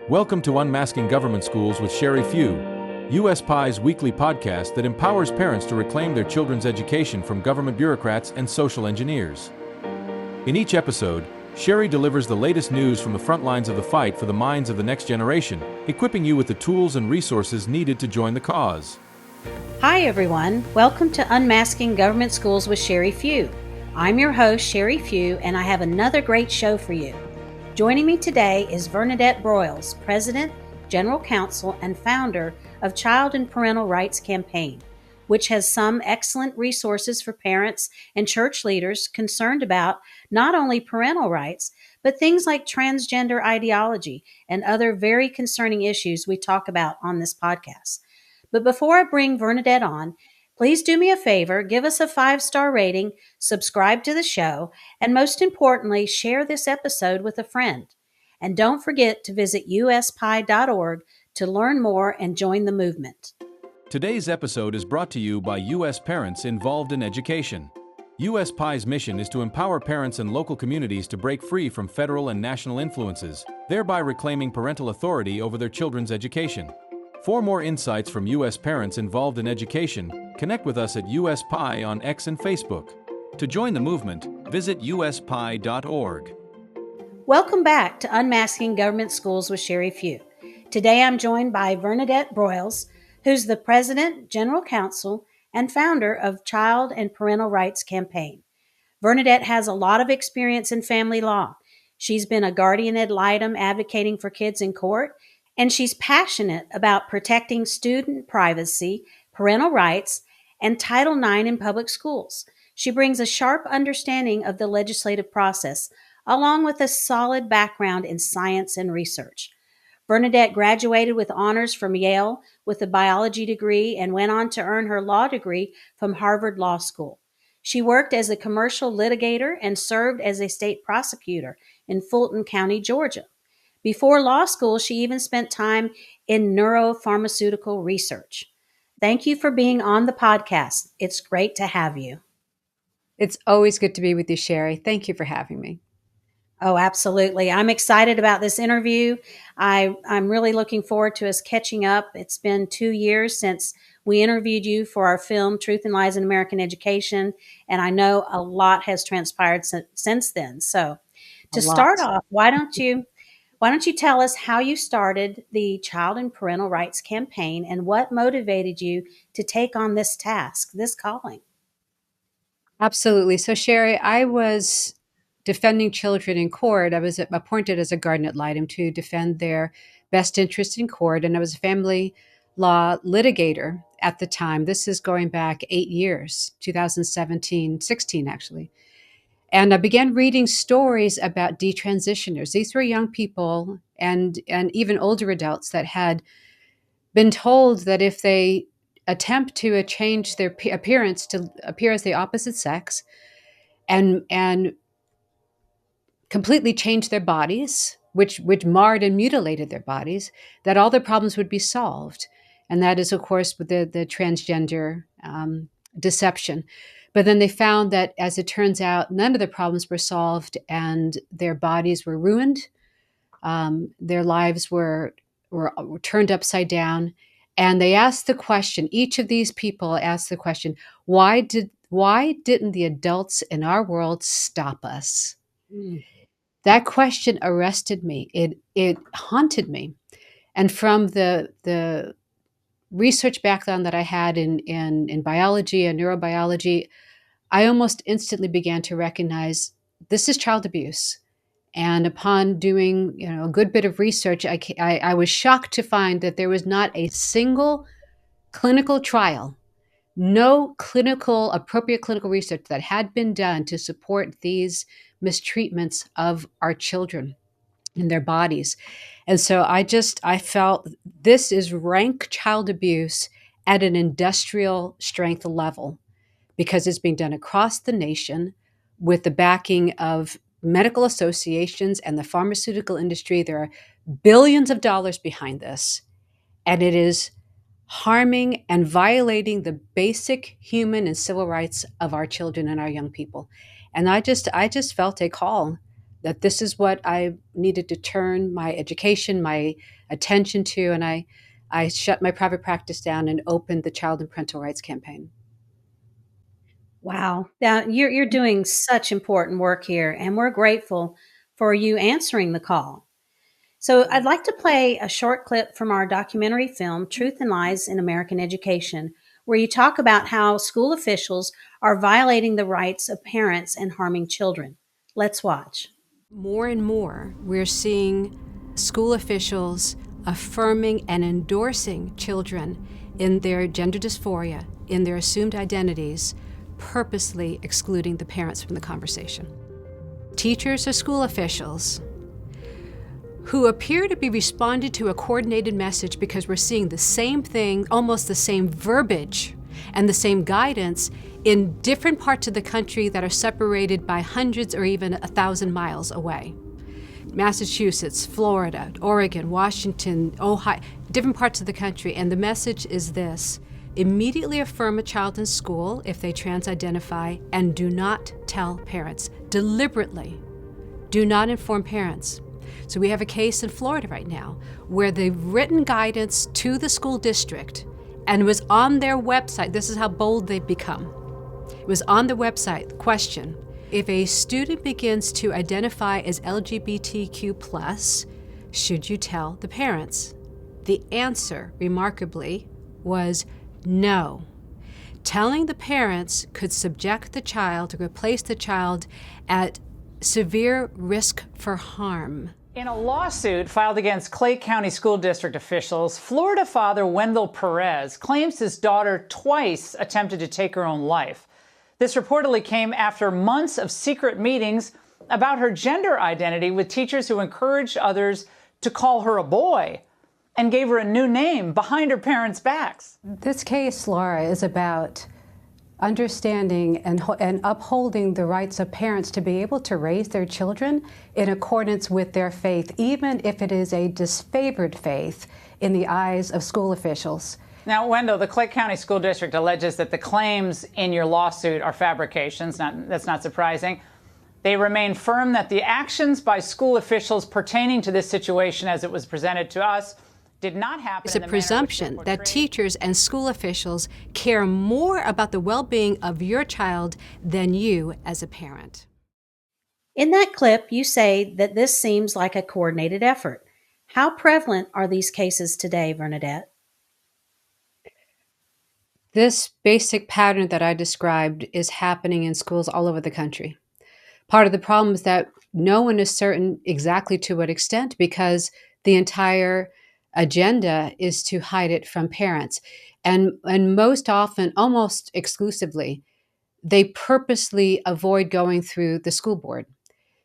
Welcome to Unmasking Government Schools with Sheri, USPIE's weekly podcast that empowers parents to reclaim their children's education from government bureaucrats and social engineers. In each episode, Sheri delivers the latest news from the front lines of the fight for the minds of the next generation, equipping you with the tools and resources needed to join the cause. Hi everyone, welcome to Unmasking Government Schools with Sheri. I'm your host, Sheri, and I have another great show for you. Joining me today is Vernadette Broyles, President, General Counsel, and founder of Child and Parental Rights Campaign, which has some excellent resources for parents and church leaders concerned about not only parental rights, but things like transgender ideology and other very concerning issues we talk about on this podcast. But before I bring Vernadette on, please do me a favor, give us a 5-star rating, subscribe to the show, and most importantly, share this episode with a friend. And don't forget to visit USPIE.org to learn more and join the movement. Today's episode is brought to you by U.S. parents involved in education. USPIE's mission is to empower parents and local communities to break free from federal and national influences, thereby reclaiming parental authority over their children's education. For more insights from U.S. parents involved in education, connect with us at USPIE on X and Facebook. To join the movement, visit uspie.org. Welcome back to Unmasking Government Schools with Sheri. Today I'm joined by Vernadette Broyles, who's the President, General Counsel, and founder of Child and Parental Rights Campaign. Vernadette has a lot of experience in family law. She's been a Guardian Ad Litem advocating for kids in court, and she's passionate about protecting student privacy, parental rights, and Title IX in public schools. She brings a sharp understanding of the legislative process, along with a solid background in science and research. Vernadette graduated with honors from Yale with a biology degree and went on to earn her law degree from Harvard Law School. She worked as a commercial litigator and served as a state prosecutor in Fulton County, Georgia. Before law school, she even spent time in neuro-pharmaceutical research. Thank you for being on the podcast. It's great to have you. It's always good to be with you, Sheri. Thank you for having me. Oh, absolutely. I'm excited about this interview. I'm really looking forward to us catching up. It's been 2 years since we interviewed you for our film, Truth and Lies in American Education, and I know a lot has transpired since then. So to start off, why don't you tell us how you started the Child and Parental Rights Campaign and what motivated you to take on this task, this calling? Absolutely. So, Sheri, I was defending children in court. I was appointed as a Guardian Ad Litem to defend their best interest in court, and I was a family law litigator at the time. This is going back 8 years, 2017, 16 actually. And I began reading stories about detransitioners. These were young people and even older adults that had been told that if they attempt to change their appearance to appear as the opposite sex and completely change their bodies, which marred and mutilated their bodies, that all their problems would be solved. And that is, of course, with the transgender deception. But then they found that, as it turns out, none of the problems were solved and their bodies were ruined. Their lives were turned upside down. And they asked the question, each of these people asked the question, why didn't the adults in our world stop us? That question arrested me. It haunted me. And from the research background that I had in biology and neurobiology, I almost instantly began to recognize this is child abuse. And upon doing a good bit of research, I was shocked to find that there was not a single clinical trial, no appropriate clinical research that had been done to support these mistreatments of our children in their bodies. And so I felt this is rank child abuse at an industrial strength level, because it's being done across the nation with the backing of medical associations and the pharmaceutical industry. There are billions of dollars behind this, and it is harming and violating the basic human and civil rights of our children and our young people. And I just felt a call that this is what I needed to turn my education, my attention to, and I shut my private practice down and opened the Child and Parental Rights Campaign. Wow. Now, you're doing such important work here, and we're grateful for you answering the call. So, I'd like to play a short clip from our documentary film, Truth and Lies in American Education, where you talk about how school officials are violating the rights of parents and harming children. Let's watch. More and more, we're seeing school officials affirming and endorsing children in their gender dysphoria, in their assumed identities, purposely excluding the parents from the conversation. Teachers or school officials who appear to be responding to a coordinated message because we're seeing the same thing, almost the same verbiage and the same guidance in different parts of the country that are separated by hundreds or even 1,000 miles away. Massachusetts, Florida, Oregon, Washington, Ohio, different parts of the country. And the message is this: immediately affirm a child in school if they trans-identify, and do not tell parents. Deliberately, do not inform parents. So we have a case in Florida right now where they've written guidance to the school district, and it was on their website. This is how bold they've become. It was on the website. Question: if a student begins to identify as LGBTQ+, should you tell the parents? The answer, remarkably, was no. Telling the parents could subject the child or place the child at severe risk for harm. In a lawsuit filed against Clay County School District officials, Florida father Wendell Perez claims his daughter twice attempted to take her own life. This reportedly came after months of secret meetings about her gender identity with teachers who encouraged others to call her a boy and gave her a new name behind her parents' backs. This case, Laura, is about understanding and upholding the rights of parents to be able to raise their children in accordance with their faith, even if it is a disfavored faith in the eyes of school officials. Now, Wendell, the Clay County School District alleges that the claims in your lawsuit are fabrications. That's not surprising. They remain firm that the actions by school officials pertaining to this situation as it was presented to us did not happen. It's a presumption that teachers and school officials care more about the well-being of your child than you as a parent. In that clip, you say that this seems like a coordinated effort. How prevalent are these cases today, Vernadette? This basic pattern that I described is happening in schools all over the country. Part of the problem is that no one is certain exactly to what extent, because the entire agenda is to hide it from parents. And most often, almost exclusively, they purposely avoid going through the school board.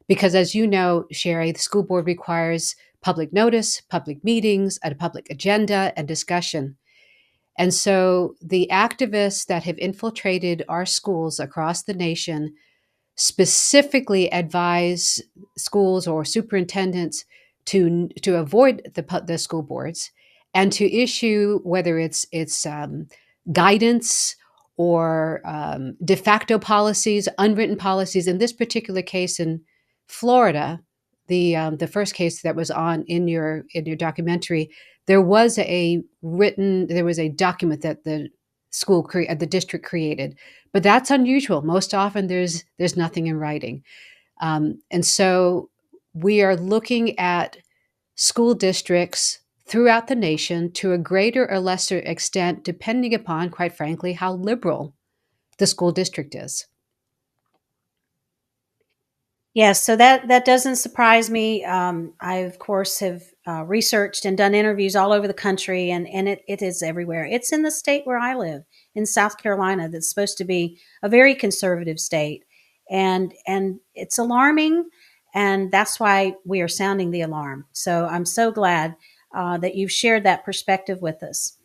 Because as you know, Sheri, the school board requires public notice, public meetings, a public agenda, and discussion. And so the activists that have infiltrated our schools across the nation specifically advise schools or superintendents to avoid the school boards and to issue, whether it's guidance or de facto policies, unwritten policies. In this particular case in Florida, the first case that was on in your documentary, there was a document that the district created, but that's unusual. Most often there's nothing in writing. And so we are looking at school districts throughout the nation to a greater or lesser extent, depending upon, quite frankly, how liberal the school district is. Yes, so that doesn't surprise me. I, of course, have researched and done interviews all over the country, and it is everywhere. It's in the state where I live, in South Carolina, that's supposed to be a very conservative state. And it's alarming, and that's why we are sounding the alarm. So I'm so glad that you've shared that perspective with us.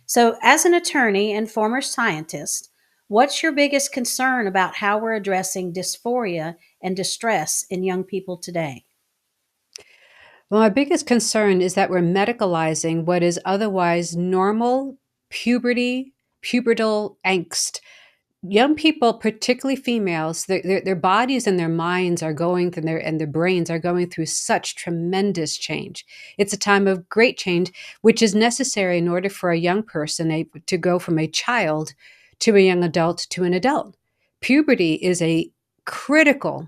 So as an attorney and former scientist, what's your biggest concern about how we're addressing dysphoria and distress in young people today? Well, my biggest concern is that we're medicalizing what is otherwise normal pubertal angst young people, particularly females, their bodies and their minds are going through, and their brains are going through such tremendous change. It's a time of great change, which is necessary in order for a young person to go from a child to a young adult to an adult. Puberty is a critical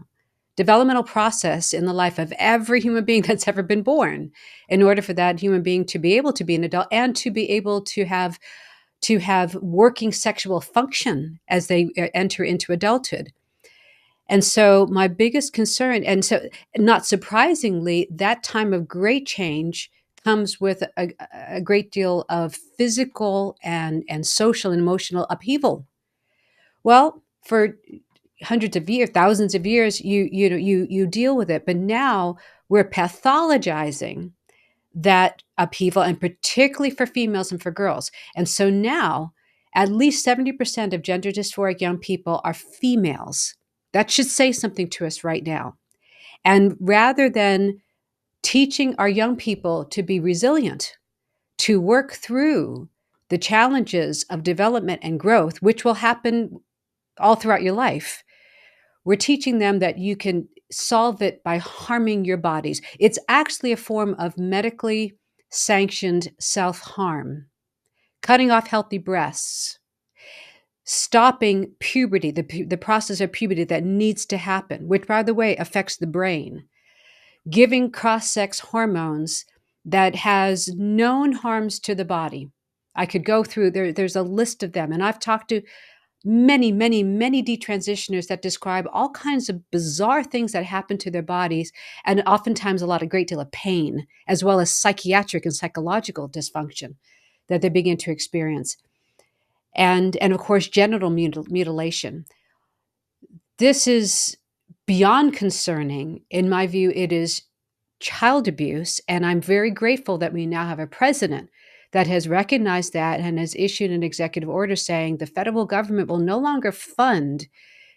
developmental process in the life of every human being that's ever been born, in order for that human being to be able to be an adult and to be able to have working sexual function as they enter into adulthood. And so my biggest concern, and so not surprisingly, that time of great change comes with a great deal of physical and social and emotional upheaval. Well, for hundreds of years, thousands of years, you deal with it, but now we're pathologizing that upheaval, and particularly for females and for girls. And so now, at least 70% of gender dysphoric young people are females. That should say something to us right now. And rather than teaching our young people to be resilient, to work through the challenges of development and growth, which will happen all throughout your life, we're teaching them that you can solve it by harming your bodies. It's actually a form of medically sanctioned self-harm. Cutting off healthy breasts, stopping puberty, the process of puberty that needs to happen, which, by the way, affects the brain, giving cross-sex hormones that has known harms to the body. I could go through, there's a list of them, and I've talked to many detransitioners that describe all kinds of bizarre things that happen to their bodies, and oftentimes a great deal of pain, as well as psychiatric and psychological dysfunction that they begin to experience. And of course, genital mutilation. This is beyond concerning. In my view, it is child abuse, and I'm very grateful that we now have a president that has recognized that and has issued an executive order saying the federal government will no longer fund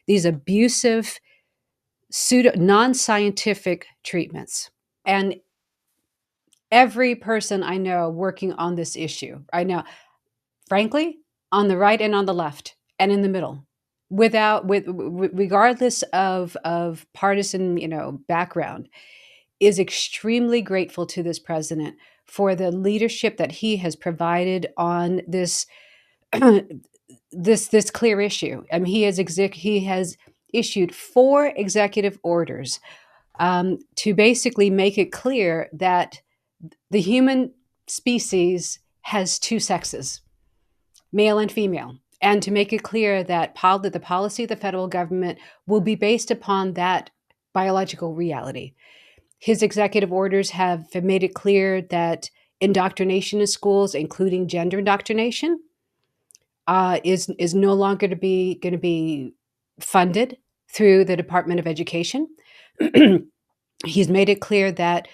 these abusive, non-scientific treatments. And every person I know working on this issue right now, frankly, on the right and on the left and in the middle, regardless of partisan, background, is extremely grateful to this president for the leadership that he has provided on this this clear issue. I mean, he has issued 4 executive orders to basically make it clear that the human species has 2 sexes, male and female, and to make it clear that the policy of the federal government will be based upon that biological reality. His executive orders have made it clear that indoctrination in schools, including gender indoctrination, is no longer going to be funded through the Department of Education. He's made it clear that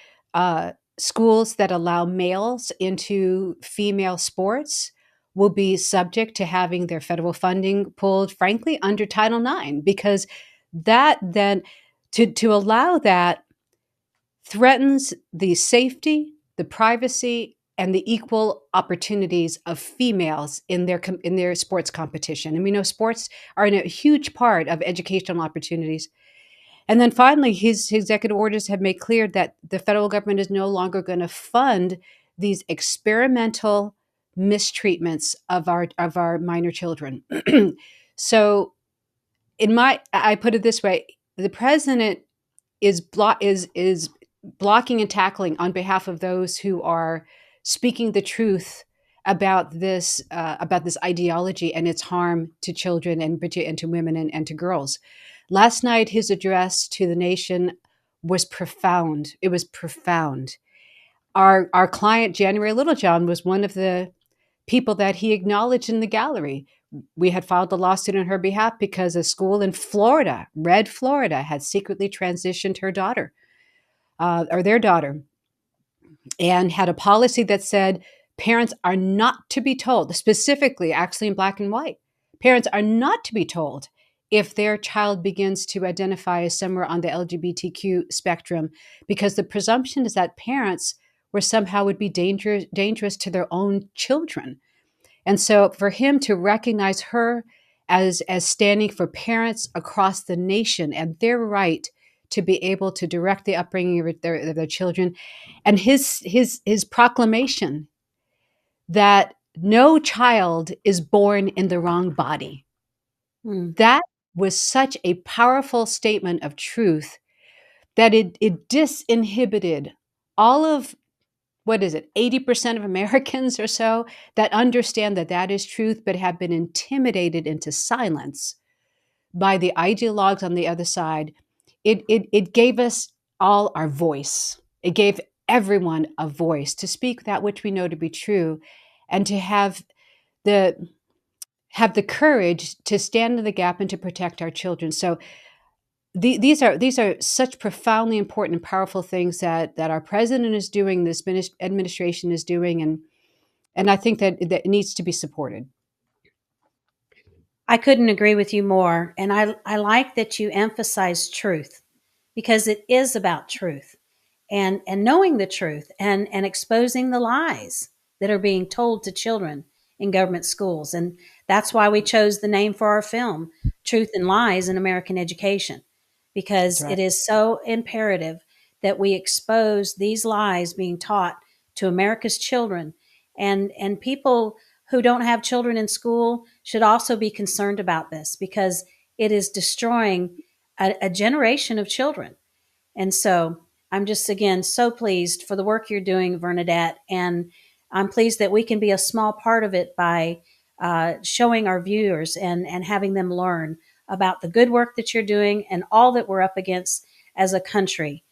schools that allow males into female sports will be subject to having their federal funding pulled, frankly, under Title IX, because that then to allow that threatens the safety, the privacy, and the equal opportunities of females in their sports competition. And we know sports are a huge part of educational opportunities. And then finally, his executive orders have made clear that the federal government is no longer going to fund these experimental mistreatments of our minor children. So I put it this way, the president is blocking and tackling on behalf of those who are speaking the truth about this ideology and its harm to children and to women and to girls. Last night, his address to the nation was profound. It was profound. Our client, January Littlejohn, was one of the people that he acknowledged in the gallery. We had filed a lawsuit on her behalf because a school in Florida, Red Florida, had secretly transitioned her daughter, or their daughter, and had a policy that said parents are not to be told, specifically, actually in black and white, parents are not to be told if their child begins to identify as somewhere on the LGBTQ spectrum, because the presumption is that parents would be dangerous to their own children. And so for him to recognize her as standing for parents across the nation and their right to be able to direct the upbringing of their children, and his proclamation that no child is born in the wrong body. That was such a powerful statement of truth that it disinhibited all of, 80% of Americans or so that understand that that is truth, but have been intimidated into silence by the ideologues on the other side. It gave us all our voice. It gave everyone a voice to speak that which we know to be true, and to have the courage to stand in the gap and to protect our children. So these are such profoundly important and powerful things that our president is doing, this administration is doing, and I think that it needs to be supported. I couldn't agree with you more. And I like that you emphasize truth, because it is about truth and knowing the truth and exposing the lies that are being told to children in government schools. And that's why we chose the name for our film, Truth and Lies in American Education, because it is so imperative that we expose these lies being taught to America's children. And people who don't have children in school should also be concerned about this, because it is destroying a generation of children. And so I'm just, again, so pleased for the work you're doing, Vernadette. And I'm pleased that we can be a small part of it by showing our viewers and having them learn about the good work that you're doing and all that we're up against as a country.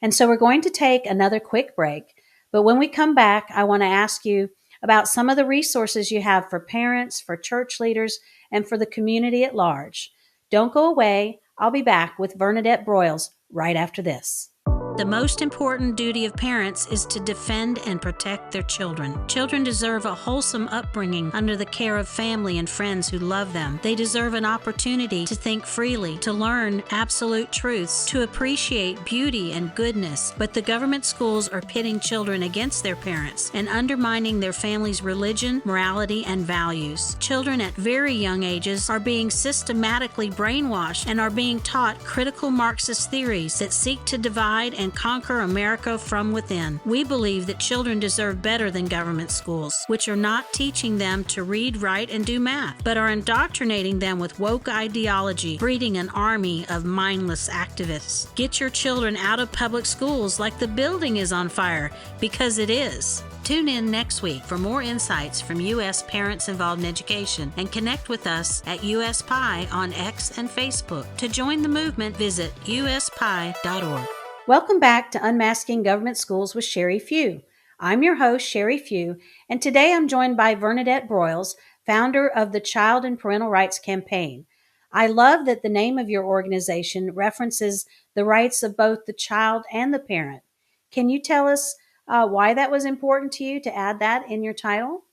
And so we're going to take another quick break. But when we come back, I want to ask you about some of the resources you have for parents, for church leaders, and for the community at large. Don't go away. I'll be back with Vernadette Broyles right after this. The most important duty of parents is to defend and protect their children. Children deserve a wholesome upbringing under the care of family and friends who love them. They deserve an opportunity to think freely, to learn absolute truths, to appreciate beauty and goodness. But the government schools are pitting children against their parents and undermining their family's religion, morality, and values. Children at very young ages are being systematically brainwashed and are being taught critical Marxist theories that seek to divide and conquer America from within. We believe that children deserve better than government schools, which are not teaching them to read, write, and do math, but are indoctrinating them with woke ideology, breeding an army of mindless activists. Get your children out of public schools like the building is on fire, because it is. Tune in next week for more insights from U.S. parents involved in education, and connect with us at USPIE on X and Facebook. To join the movement, visit uspie.org. Welcome back to Unmasking Government Schools with Sheri Few. I'm your host, Sheri Few, and today I'm joined by Vernadette Broyles, founder of the Child and Parental Rights Campaign. I love that the name of your organization references the rights of both the child and the parent. Can you tell us why that was important to you to add that in your title?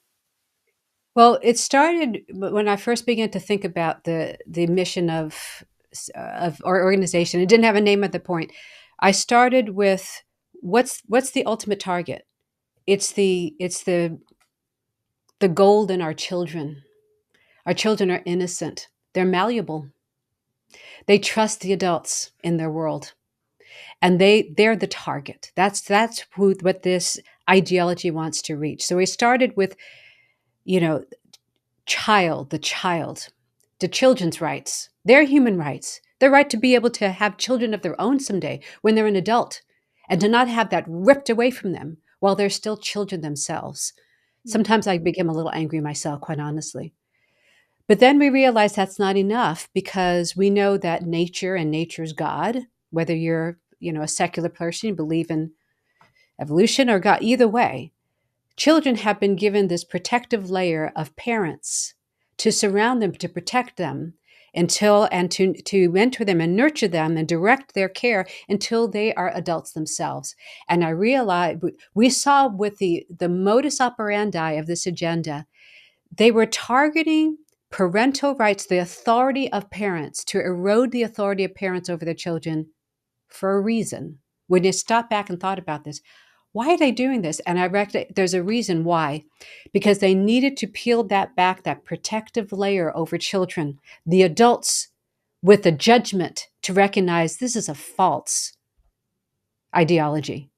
Well, it started when I first began to think about the mission of our organization. It didn't have a name at the point. I started with what's the ultimate target? It's the gold in our children. Our children are innocent. They're malleable. They trust the adults in their world, and they're the target. That's what this ideology wants to reach. So we started with, the children's rights, their human rights, their right to be able to have children of their own someday when they're an adult, and to not have that ripped away from them while they're still children themselves. Sometimes I became a little angry myself, quite honestly. But then we realized that's not enough, because we know that nature and nature's God, whether you're, a secular person, you believe in evolution or God, either way, children have been given this protective layer of parents to surround them, to protect them to mentor them and nurture them and direct their care until they are adults themselves. And I realized, we saw with the modus operandi of this agenda, they were targeting parental rights, the authority of parents, to erode the authority of parents over their children for a reason. When you stop back and thought about this, Why are they doing this? And I recognize there's a reason why, because they needed to peel that back, that protective layer over children, the adults with the judgment to recognize this is a false ideology.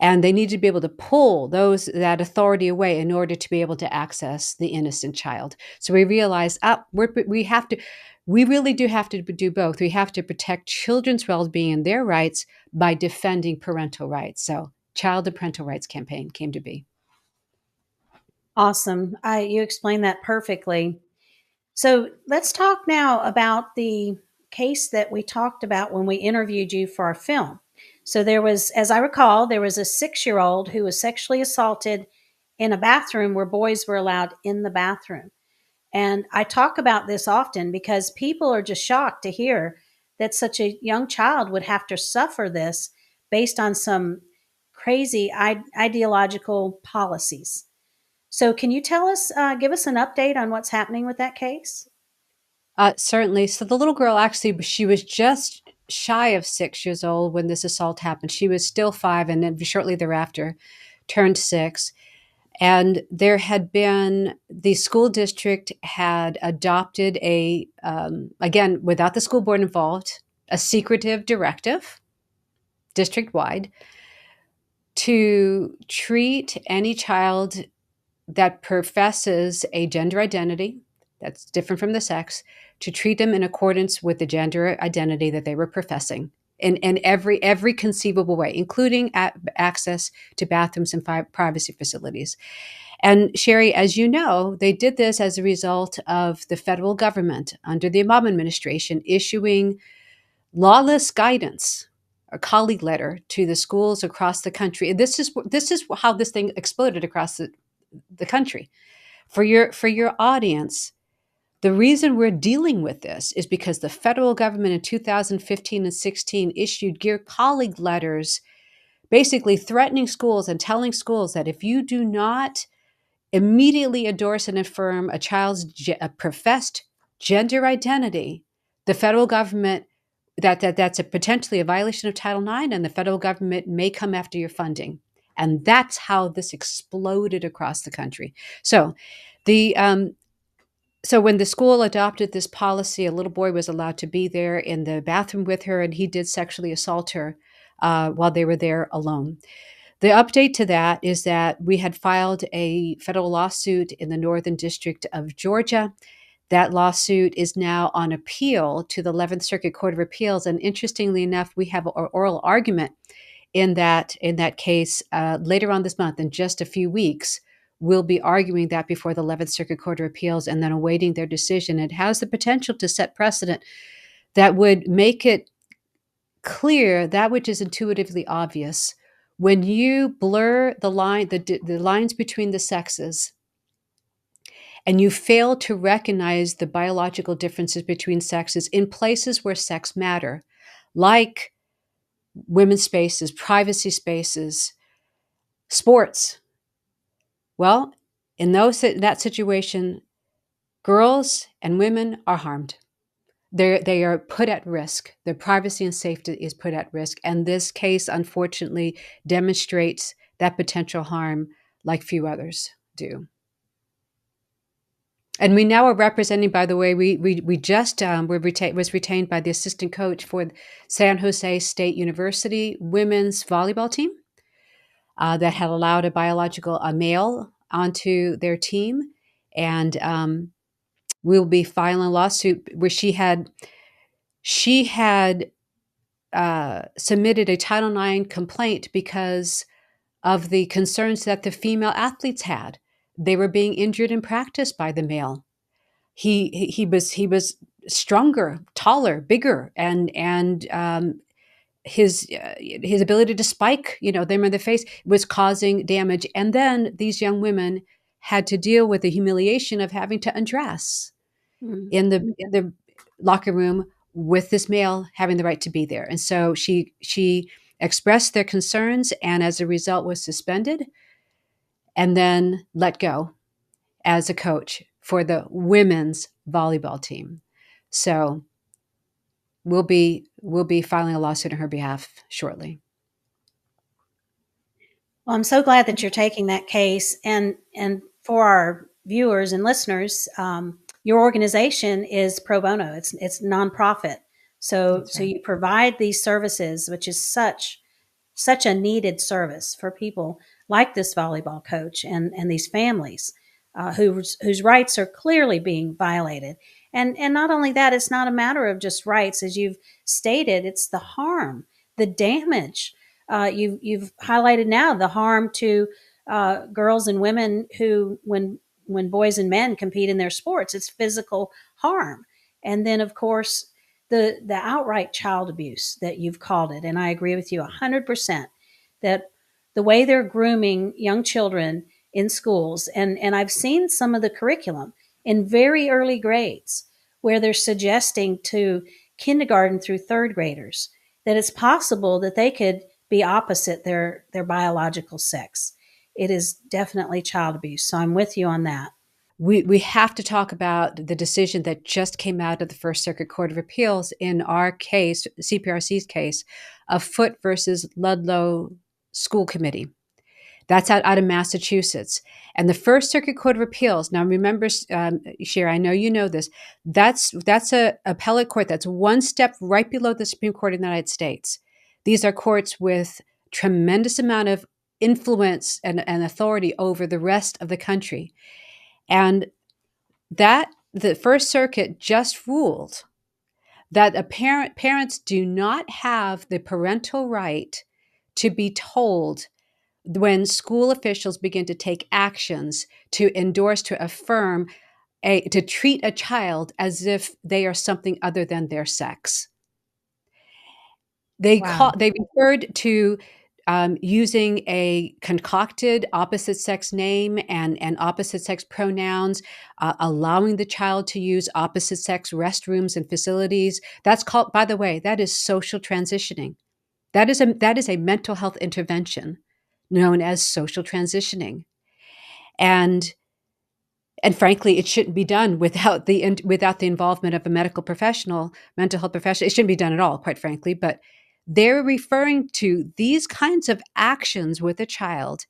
And they need to be able to pull that authority away in order to be able to access the innocent child. So we realize we really do have to do both. We have to protect children's well-being and their rights by defending parental rights. So Child and Parental Rights Campaign came to be. Awesome. You explained that perfectly. So let's talk now about the case that we talked about when we interviewed you for our film. So there was, as I recall, there was a 6-year-old who was sexually assaulted in a bathroom where boys were allowed in the bathroom. And I talk about this often because people are just shocked to hear that such a young child would have to suffer this based on some crazy ideological policies. So can you tell us, give us an update on what's happening with that case? Certainly. So the little girl, actually, she was just shy of 6 years old when this assault happened. She was still 5, and then shortly thereafter turned 6. And there had been, the school district had adopted again, without the school board involved, a secretive directive, district-wide, to treat any child that professes a gender identity that's different from the sex, to treat them in accordance with the gender identity that they were professing in every conceivable way, including access to bathrooms and privacy facilities. And Sheri, as you know, they did this as a result of the federal government under the Obama administration issuing lawless guidance, a colleague letter to the schools across the country. And this is how this thing exploded across the country. For your audience, the reason we're dealing with this is because the federal government in 2015 and 16 issued colleague letters basically threatening schools and telling schools that if you do not immediately endorse and affirm a child's professed gender identity, the federal government, that's potentially a violation of Title IX, and the federal government may come after your funding. And that's how this exploded across the country. So so when the school adopted this policy, a little boy was allowed to be there in the bathroom with her, and he did sexually assault her while they were there alone. The update to that is that we had filed a federal lawsuit in the Northern District of Georgia. That lawsuit is now on appeal to the 11th Circuit Court of Appeals. And interestingly enough, we have an oral argument in that case later on this month, in just a few weeks. We'll be arguing that before the 11th Circuit Court of Appeals and then awaiting their decision. It has the potential to set precedent that would make it clear that which is intuitively obvious. When you blur the lines between the sexes, and you fail to recognize the biological differences between sexes in places where sex matter, like women's spaces, privacy spaces, sports, well, in that situation, girls and women are harmed. They are put at risk. Their privacy and safety is put at risk. And this case, unfortunately, demonstrates that potential harm like few others do. And we now are representing, by the way, we just was retained by the assistant coach for San Jose State University women's volleyball team that had allowed a male onto their team. And we'll be filing a lawsuit where she had submitted a Title IX complaint because of the concerns that the female athletes had. They were being injured in practice by the male. He was stronger, taller, bigger, and his ability to spike, them in the face was causing damage. And then these young women had to deal with the humiliation of having to undress in the locker room with this male having the right to be there. And so she expressed their concerns, and as a result was suspended and then let go as a coach for the women's volleyball team. So we'll be filing a lawsuit on her behalf shortly. Well, I'm so glad that you're taking that case. And for our viewers and listeners, your organization is pro bono. It's nonprofit. So right. you provide these services, which is such a needed service for people like this volleyball coach and these families whose rights are clearly being violated. And not only that, it's not a matter of just rights, as you've stated. It's the harm, the damage. You've highlighted now the harm to girls and women who, when boys and men compete in their sports, it's physical harm. And then, of course, the outright child abuse that you've called it. And I agree with you 100% that the way they're grooming young children in schools, and I've seen some of the curriculum in very early grades where they're suggesting to kindergarten through third graders that it's possible that they could be opposite their biological sex. It is definitely child abuse. So I'm with you on that. We have to talk about the decision that just came out of the First Circuit Court of Appeals in our case, CPRC's case, of Foote versus Ludlow School Committee. That's out of Massachusetts. And the First Circuit Court of Appeals, now remember, Sheri, I know you know this, that's a appellate court that's one step right below the Supreme Court of the United States. These are courts with tremendous amount of influence and authority over the rest of the country. And that the First Circuit just ruled that parents do not have the parental right to be told when school officials begin to take actions to endorse, to affirm, to treat a child as if they are something other than their sex. They Wow. referred to using a concocted opposite sex name and opposite sex pronouns, allowing the child to use opposite sex restrooms and facilities. That's called, by the way, that is social transitioning. That is a mental health intervention known as social transitioning. And frankly, it shouldn't be done without the involvement of a medical professional, mental health professional. It shouldn't be done at all, quite frankly. But they're referring to these kinds of actions with a child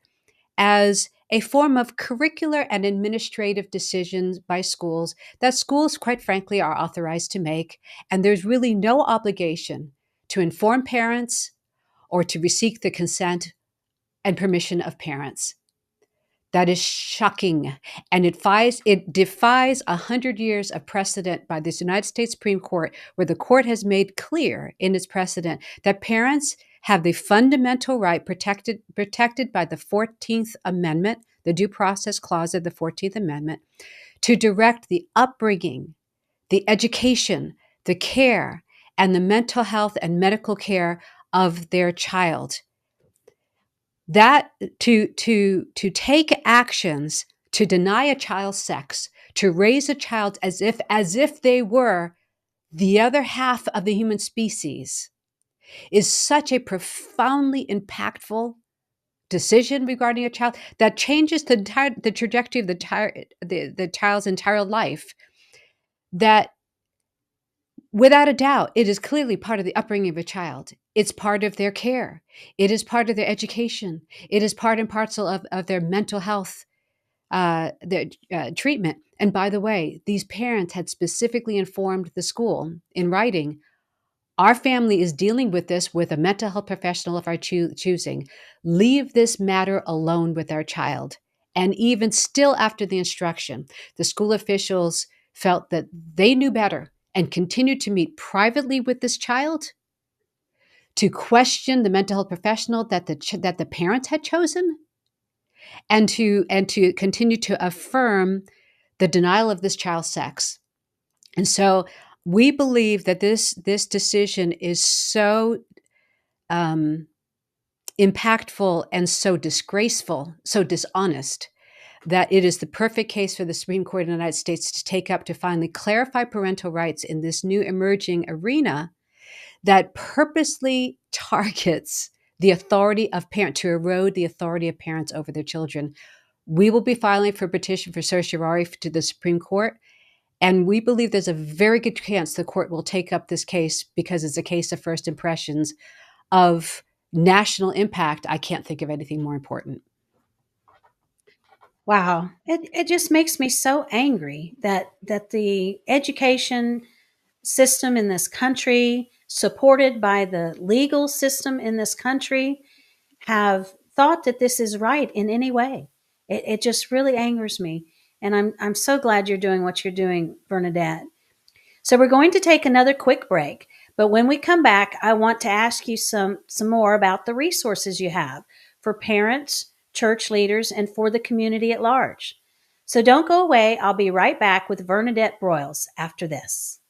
as a form of curricular and administrative decisions by schools that schools, quite frankly, are authorized to make. And there's really no obligation to inform parents or to seek the consent and permission of parents. That is shocking. And it defies 100 years of precedent by the United States Supreme Court, where the court has made clear in its precedent that parents have the fundamental right protected by the 14th Amendment, the Due Process Clause of the 14th Amendment, to direct the upbringing, the education, the care, and the mental health and medical care of their child. That to take actions to deny a child's sex, to raise a child as if they were the other half of the human species, is such a profoundly impactful decision regarding a child that changes the trajectory of the child's entire life. That, without a doubt, it is clearly part of the upbringing of a child. It's part of their care. It is part of their education. It is part and parcel of their mental health, their treatment. And by the way, these parents had specifically informed the school in writing, our family is dealing with this with a mental health professional of our choosing. Leave this matter alone with our child. And even still after the instruction, the school officials felt that they knew better and continued to meet privately with this child to question the mental health professional that the parents had chosen, and to continue to affirm the denial of this child's sex. And so we believe that this decision is so impactful and so disgraceful, so dishonest, that it is the perfect case for the Supreme Court of the United States to take up to finally clarify parental rights in this new emerging arena that purposely targets the authority of parents, to erode the authority of parents over their children. We will be filing for a petition for certiorari to the Supreme Court, and we believe there's a very good chance the court will take up this case because it's a case of first impressions of national impact, I can't think of anything more important. Wow. It just makes me so angry that the education system in this country, supported by the legal system in this country, have thought that this is right in any way. It just really angers me. And I'm so glad you're doing what you're doing, Bernadette. So we're going to take another quick break. But when we come back, I want to ask you some more about the resources you have for parents, church leaders, and for the community at large. So don't go away. I'll be right back with Vernadette Broyles after this.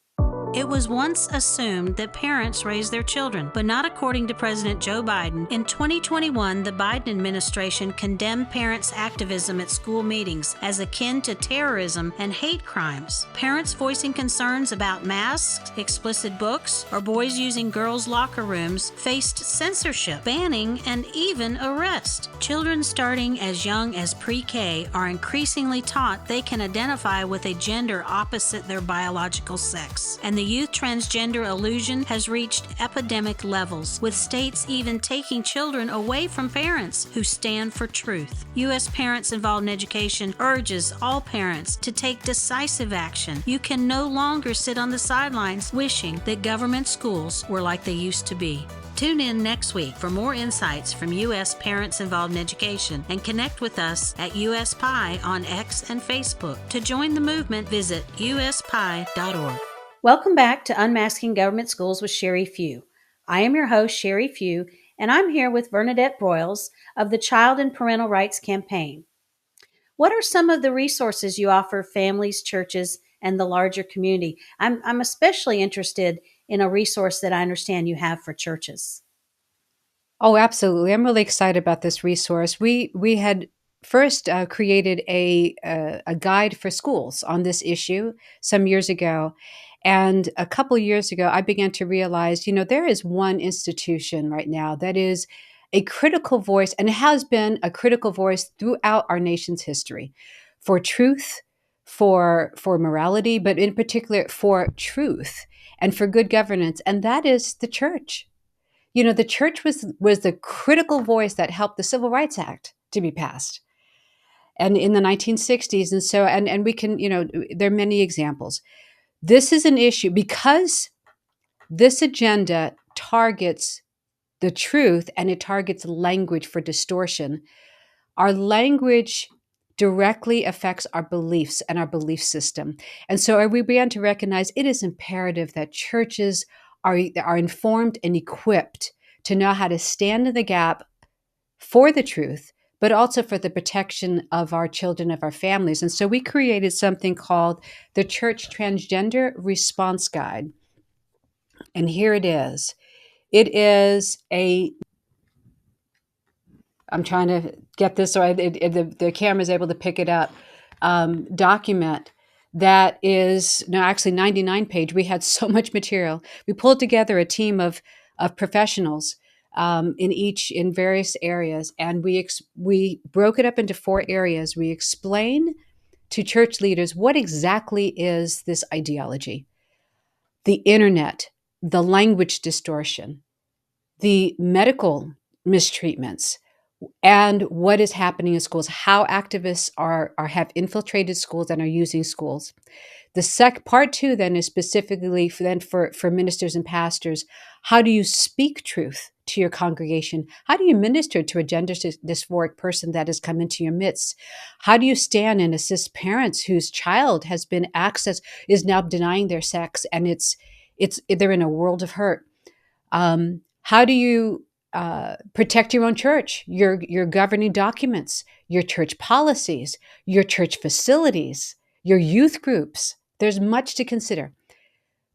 It was once assumed that parents raise their children, but not according to President Joe Biden. In 2021, the Biden administration condemned parents' activism at school meetings as akin to terrorism and hate crimes. Parents voicing concerns about masks, explicit books, or boys using girls' locker rooms faced censorship, banning, and even arrest. Children starting as young as pre-K are increasingly taught they can identify with a gender opposite their biological sex, and the youth transgender illusion has reached epidemic levels, with states even taking children away from parents who stand for truth. U.S. Parents Involved in Education urges all parents to take decisive action. You can no longer sit on the sidelines wishing that government schools were like they used to be. Tune in next week for more insights from U.S. Parents Involved in Education, and connect with us at USPIE on X and Facebook. To join the movement, visit uspie.org. Welcome back to Unmasking Government Schools with Sheri Few. I am your host, Sheri Few, and I'm here with Vernadette Broyles of the Child and Parental Rights Campaign. What are some of the resources you offer families, churches, and the larger community? I'm especially interested in a resource that I understand you have for churches. Oh, absolutely. I'm really excited about this resource. We had first created a guide for schools on this issue some years ago. And a couple years ago, I began to realize, there is one institution right now that is a critical voice, and it has been a critical voice throughout our nation's history for truth, for morality, but in particular for truth and for good governance, and that is the church. The church was the critical voice that helped the Civil Rights Act to be passed, and in the 1960s. And so, and we can, there are many examples. This is an issue because this agenda targets the truth, and it targets language for distortion. Our language directly affects our beliefs and our belief system. And so we began to recognize it is imperative that churches are informed and equipped to know how to stand in the gap for the truth, but also for the protection of our children, of our families. And so we created something called the Church Transgender Response Guide. And here it is. It is I'm trying to get this so the camera is able to pick it up, document that is actually 99-page. We had so much material. We pulled together a team of professionals in various areas, and we broke it up into 4 areas. We explain to church leaders what exactly is this ideology, the internet, the language distortion, the medical mistreatments, and what is happening in schools, how activists have infiltrated schools and are using schools. The part 2 then is specifically for ministers and pastors. How do you speak truth to your congregation? How do you minister to a gender dysphoric person that has come into your midst? How do you stand and assist parents whose child has been is now denying their sex, and they're in a world of hurt? How do you protect your own church, your governing documents, your church policies, your church facilities, your youth groups? There's much to consider.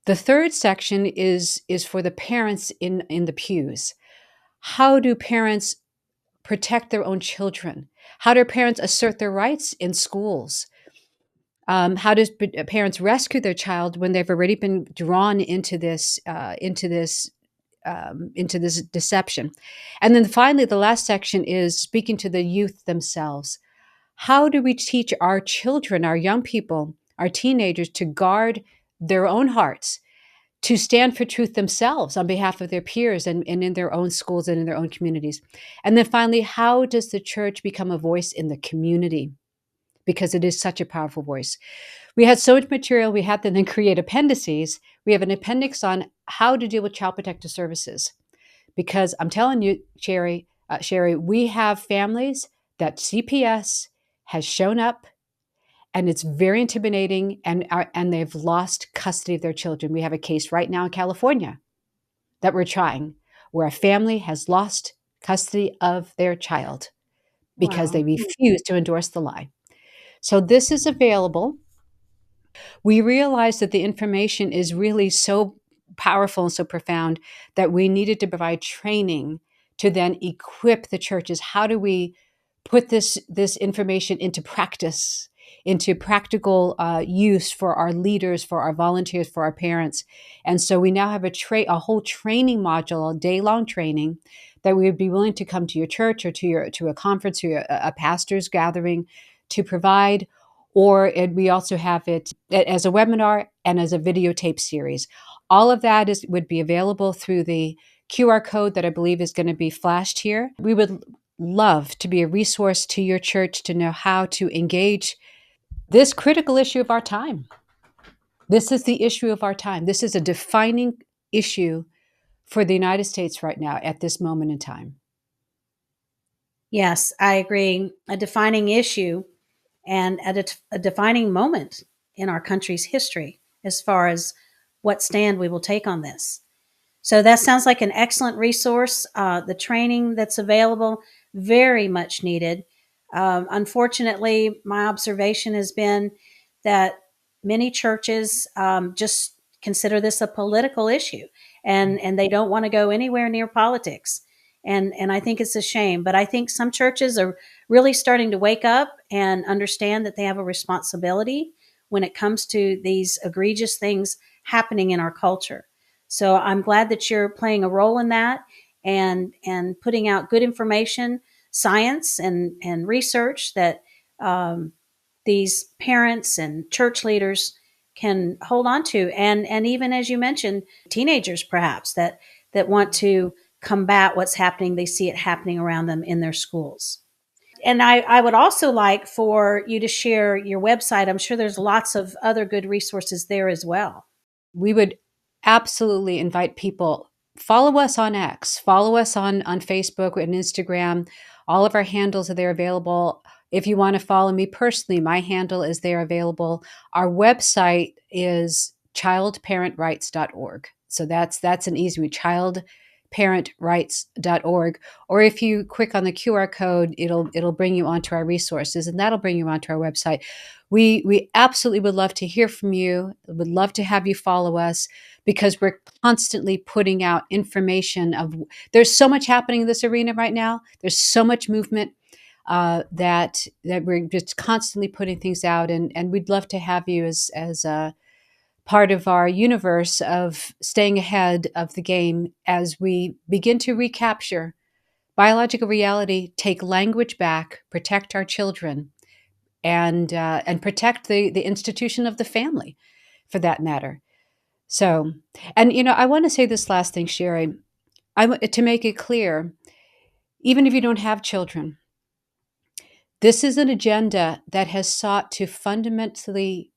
The third section is for the parents in the pews. How do parents protect their own children? How do parents assert their rights in schools? How do parents rescue their child when they've already been drawn into this deception? And then finally, the last section is speaking to the youth themselves. How do we teach our children, our young people, our teenagers to guard their own hearts, to stand for truth themselves on behalf of their peers and in their own schools and in their own communities. And then finally, how does the church become a voice in the community? Because it is such a powerful voice. We had so much material, we had to then create appendices. We have an appendix on how to deal with child protective services. Because I'm telling you, Sheri, we have families that CPS has shown up, and it's very intimidating, and they've lost custody of their children. We have a case right now in California that we're trying, where a family has lost custody of their child because Wow. they refuse to endorse the lie. So this is available. We realized that the information is really so powerful and so profound that we needed to provide training to then equip the churches. How do we put this information into practice, into practical use for our leaders, for our volunteers, for our parents? And so we now have a whole training module, a day-long training that we would be willing to come to your church or to a conference or a pastor's gathering to provide. We also have it as a webinar and as a videotape series. All of that would be available through the QR code that I believe is going to be flashed here. We would love to be a resource to your church to know how to engage this critical issue of our time. This is the issue of our time. This is a defining issue for the United States right now at this moment in time. Yes, I agree. A defining issue and at a defining moment in our country's history as far as what stand we will take on this. So that sounds like an excellent resource. The training that's available, very much needed. Unfortunately, my observation has been that many churches just consider this a political issue, and they don't want to go anywhere near politics. And I think it's a shame. But I think some churches are really starting to wake up and understand that they have a responsibility when it comes to these egregious things happening in our culture. So I'm glad that you're playing a role in that and putting out good information, science and research that these parents and church leaders can hold on to. And even, as you mentioned, teenagers perhaps that want to combat what's happening. They see it happening around them in their schools. And I would also like for you to share your website. I'm sure there's lots of other good resources there as well. We would absolutely invite people, follow us on X, follow us on Facebook and Instagram. All of our handles are there available. If you want to follow me personally, my handle is there available. Our website is childparentrights.org. So that's an easy one, childparentrights.org. Or if you click on the QR code, it'll bring you onto our resources, and that'll bring you onto our website. We absolutely would love to hear from you. Would love to have you follow us, because we're constantly putting out information there's so much happening in this arena right now. There's so much movement that we're just constantly putting things out, and we'd love to have you as a part of our universe of staying ahead of the game as we begin to recapture biological reality, take language back, protect our children, and protect the institution of the family, for that matter. So, and I want to say this last thing, Sheri, to make it clear, even if you don't have children, this is an agenda that has sought to fundamentally,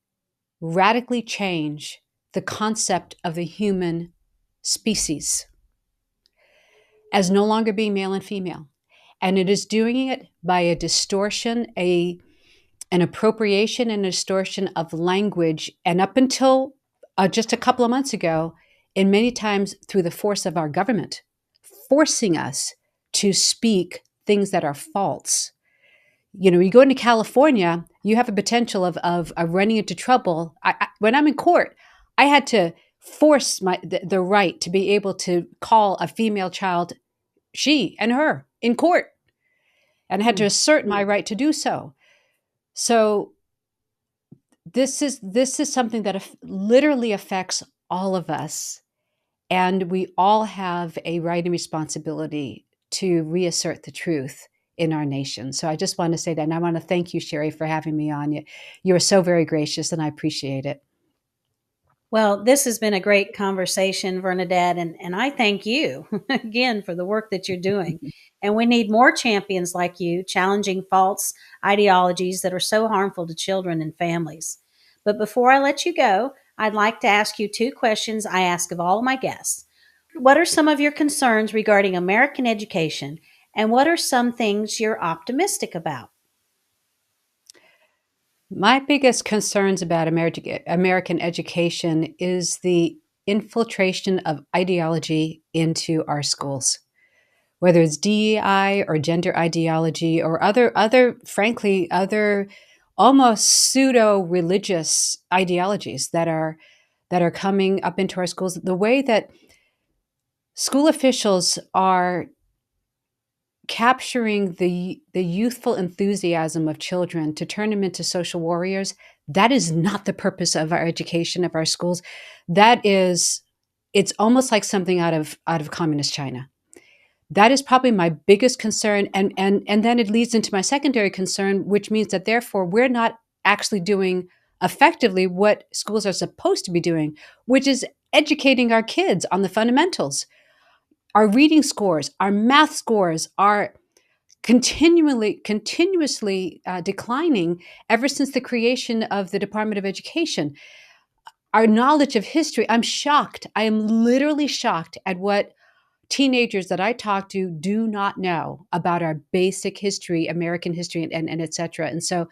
radically change the concept of the human species as no longer being male and female. And it is doing it by a distortion, an appropriation and a distortion of language. And up until just a couple of months ago, and many times through the force of our government, forcing us to speak things that are false. You go into California, you have a potential of running into trouble. When I'm in court, I had to force the right to be able to call a female child she and her in court, and I had to assert my right to do so. So this is something that literally affects all of us, and we all have a right and responsibility to reassert the truth in our nation. So I just want to say that, and I want to thank you, Sheri, for having me on. You are so very gracious, and I appreciate it. Well, this has been a great conversation, Vernadette, and I thank you again for the work that you're doing. And we need more champions like you challenging false ideologies that are so harmful to children and families. But before I let you go, I'd like to ask you two questions I ask of all my guests. What are some of your concerns regarding American education, and what are some things you're optimistic about? My biggest concerns about American education is the infiltration of ideology into our schools, whether it's DEI or gender ideology or frankly, other almost pseudo-religious ideologies that are coming up into our schools. The way that school officials are capturing the youthful enthusiasm of children to turn them into social warriors, that is not the purpose of our education, of our schools. It's almost like something out of communist China. That is probably my biggest concern, and then it leads into my secondary concern, which means that therefore we're not actually doing effectively what schools are supposed to be doing, which is educating our kids on the fundamentals. Our reading scores, our math scores are continuously declining ever since the creation of the Department of Education. Our knowledge of history, I'm shocked. I am literally shocked at what teenagers that I talk to do not know about our basic history, American history, and et cetera. And so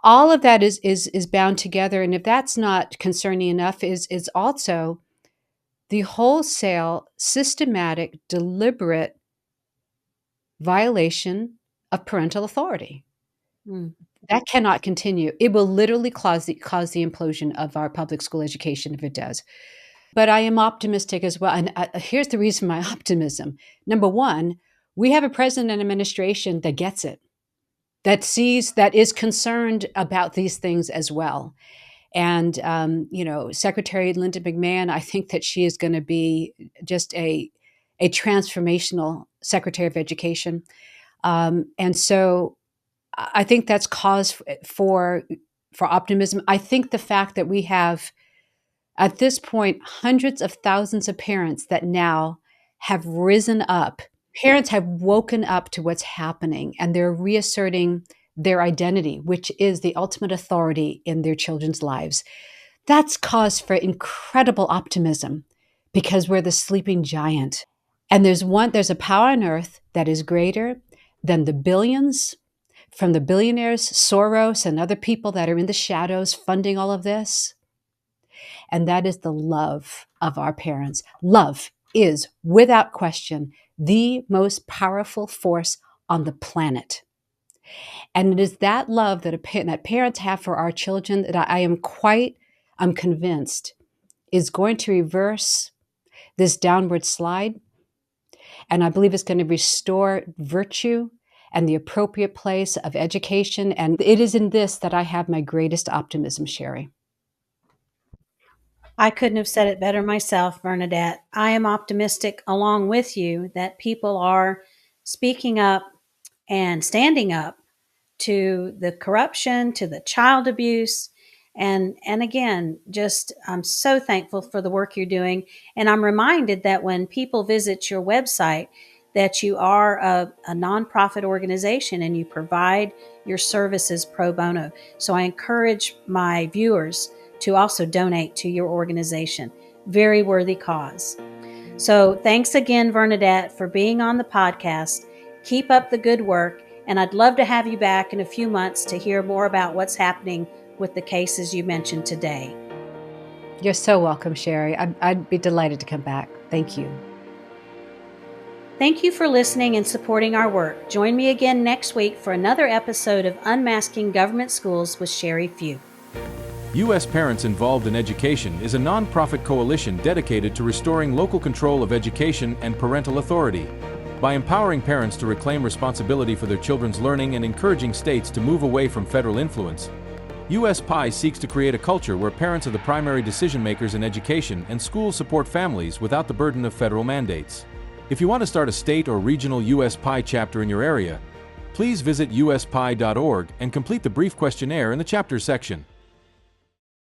all of that is bound together. And if that's not concerning enough, is also the wholesale, systematic, deliberate violation of parental authority. That cannot continue. It will literally cause the implosion of our public school education if it does. But I am optimistic as well. And here's the reason my optimism. Number one, we have a president and administration that gets it, that is concerned about these things as well. And, Secretary Linda McMahon, I think that she is going to be just a transformational Secretary of Education. And so I think that's cause for optimism. I think the fact that we have, at this point, hundreds of thousands of parents that now have risen up. Parents have woken up to what's happening, and they're reasserting their identity, which is the ultimate authority in their children's lives. That's cause for incredible optimism because we're the sleeping giant. And there's a power on earth that is greater than the billions from the billionaires, Soros, and other people that are in the shadows funding all of this. And that is the love of our parents. Love is, without question, the most powerful force on the planet. And it is that love that parents have for our children that I'm convinced is going to reverse this downward slide. And I believe it's going to restore virtue and the appropriate place of education. And it is in this that I have my greatest optimism, Sheri. I couldn't have said it better myself, Vernadette. I am optimistic along with you that people are speaking up and standing up to the corruption, to the child abuse. And again, just I'm so thankful for the work you're doing. And I'm reminded that when people visit your website, that you are a nonprofit organization and you provide your services pro bono. So I encourage my viewers to also donate to your organization. Very worthy cause. So thanks again, Vernadette, for being on the podcast. Keep up the good work, and I'd love to have you back in a few months to hear more about what's happening with the cases you mentioned today. You're so welcome, Sheri. I'd be delighted to come back. Thank you. Thank you for listening and supporting our work. Join me again next week for another episode of Unmasking Government Schools with Sheri Perdue. U.S. Parents Involved in Education is a nonprofit coalition dedicated to restoring local control of education and parental authority. By empowering parents to reclaim responsibility for their children's learning and encouraging states to move away from federal influence, USPIE seeks to create a culture where parents are the primary decision makers in education and schools support families without the burden of federal mandates. If you want to start a state or regional USPIE chapter in your area, please visit uspie.org and complete the brief questionnaire in the chapters section.